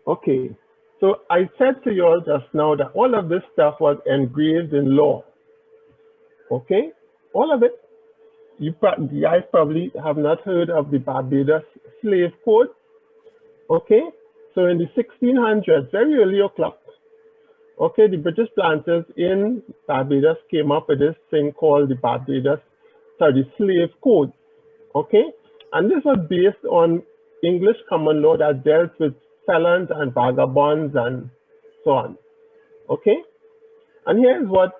Okay, so I said to you all just now that all of this stuff was engraved in law. Okay, all of it. You guys probably have not heard of the Barbados Slave Code. Okay, so in the 1600s, very early o'clock, okay, the British planters in Barbados came up with this thing called the Slave Code. Okay, and this was based on English common law that dealt with felons and vagabonds and so on. Okay, and here's what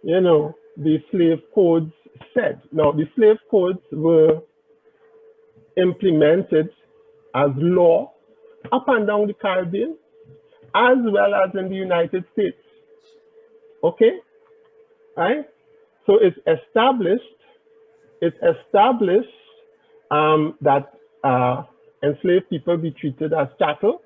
the slave codes said. Now, the slave codes were implemented as law up and down the Caribbean, as well as in the United States. Okay, right? So it's established that enslaved people be treated as chattel,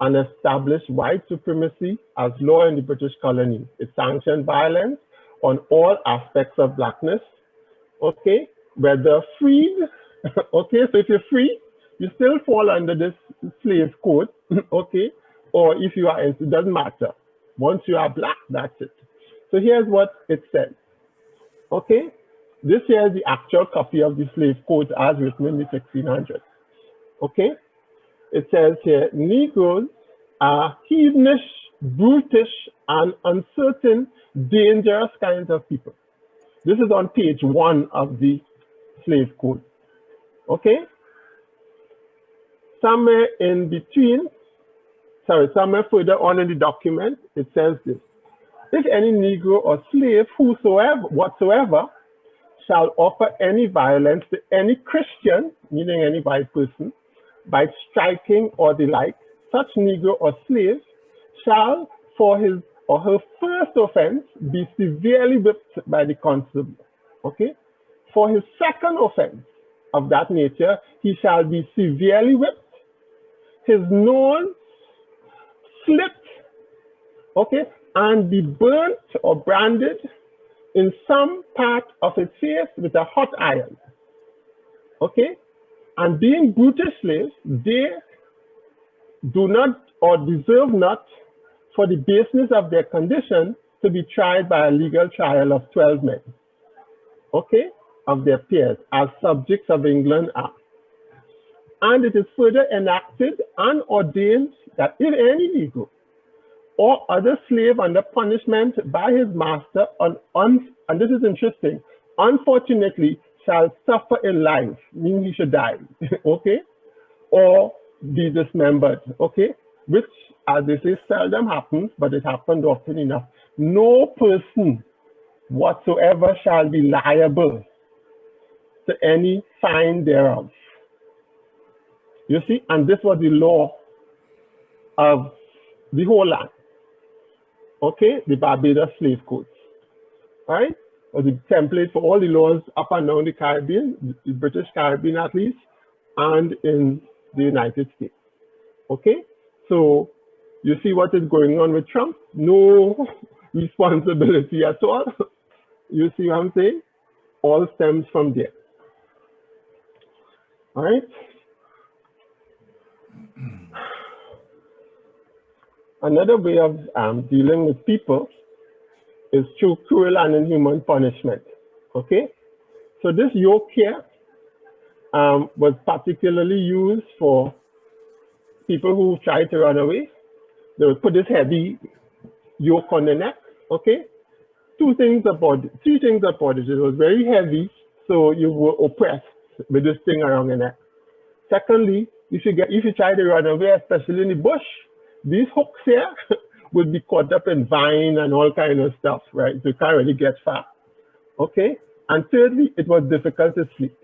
and established white supremacy as law in the British colony. It sanctioned violence on all aspects of blackness. Okay, whether freed. Okay, so if you're free, you still fall under this slave code. Okay, or if you are, it doesn't matter. Once you are black, that's it. So here's what it says. Okay, this here is the actual copy of the slave code as written in the 1600s. Okay, it says here, Negroes are heathenish, brutish, and uncertain, dangerous kinds of people. This is on page 1 of the slave code. Okay, somewhere in between, somewhere further on in the document, it says this: if any Negro or slave whatsoever shall offer any violence to any Christian, meaning any white person, by striking or the like, such Negro or slave shall, for his or her first offense, be severely whipped by the constable. Okay? For his second offense of that nature, he shall be severely whipped, his nose slit, okay, and be burnt or branded in some part of his face with a hot iron. Okay? And being brutish slaves, they do not or deserve not, for the baseness of their condition, to be tried by a legal trial of 12 men, okay, of their peers, as subjects of England are. And it is further enacted and ordained that if any Negro or other slave under punishment by his master, and this is interesting, unfortunately shall suffer in life, meaning he should die, okay, or be dismembered, okay, which, as they say, seldom happens, but it happened often enough. No person whatsoever shall be liable to any fine thereof. You see, and this was the law of the whole land. Okay, the Barbados slave codes, right? Or the template for all the laws up and down the Caribbean, the British Caribbean at least, and in the United States. Okay, so you see what is going on with Trump? No responsibility at all. You see what I'm saying? All stems from there. All right. Another way of dealing with people is through cruel and inhuman punishment. Okay, so this yoke here was particularly used for people who tried to run away. They would put this heavy yoke on the neck. Okay, three things about it. It was very heavy, so you were oppressed with this thing around your neck. Secondly, if you try to run away, especially in the bush, these hooks here would be caught up in vine and all kind of stuff, right? So you can't really get far. Okay? And thirdly, it was difficult to sleep.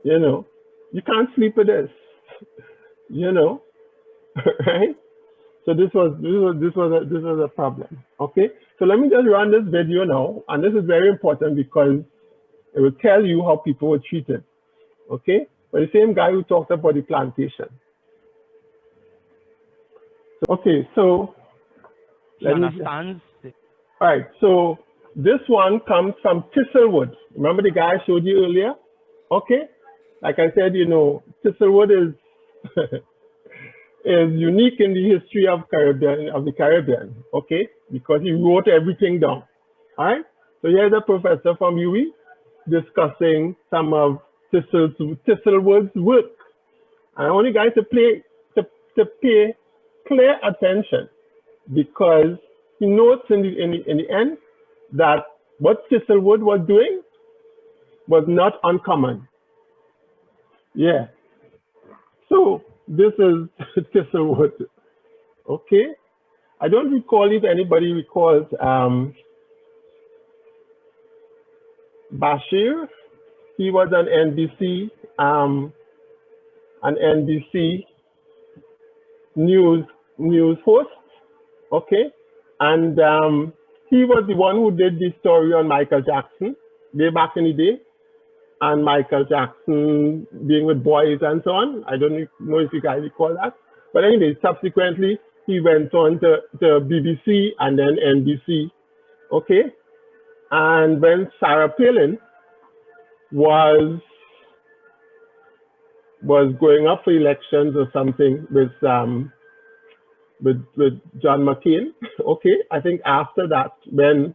You know, you can't sleep with this. You know, right? So this was a problem. Okay? So let me just run this video now, and this is very important because it will tell you how people were treated. Okay? But the same guy who talked about the plantation. Okay, so let me understand. All right, so this one comes from Thistlewood. Remember the guy I showed you earlier? Okay, like I said, you know, Thistlewood is is unique in the history of the Caribbean, okay? Because he wrote everything down. All right. So here's a professor from UWI discussing some of Thistlewood's work. And I want you guys to pay clear attention, because he notes in the end that what Thistlewood was doing was not uncommon. Yeah. So this is Thistlewood. Okay. I don't recall if anybody recalls Bashir. He was an NBC news host. Okay. And he was the one who did the story on Michael Jackson way back in the day, and Michael Jackson being with boys and so on. I don't know if you guys recall that. But anyway, subsequently, he went on to BBC and then NBC. Okay. And when Sarah Palin was going up for elections or something with John McCain, okay, I think after that, when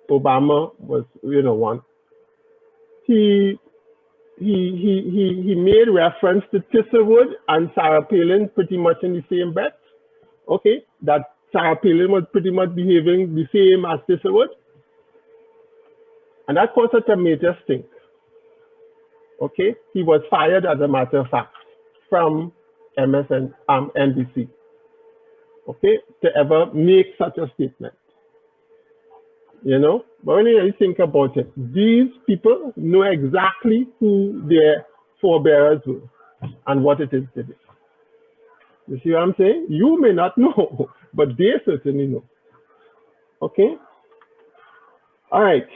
Obama was, won, he made reference to Thistlewood and Sarah Palin pretty much in the same breath. Okay, that Sarah Palin was pretty much behaving the same as Thistlewood, and that caused such a major stink. Okay, he was fired, as a matter of fact, from NBC. Okay, to ever make such a statement. But when you think about it, these people know exactly who their forebears were and what it is they did. You see what I'm saying? You may not know, but they certainly know. Okay? All right.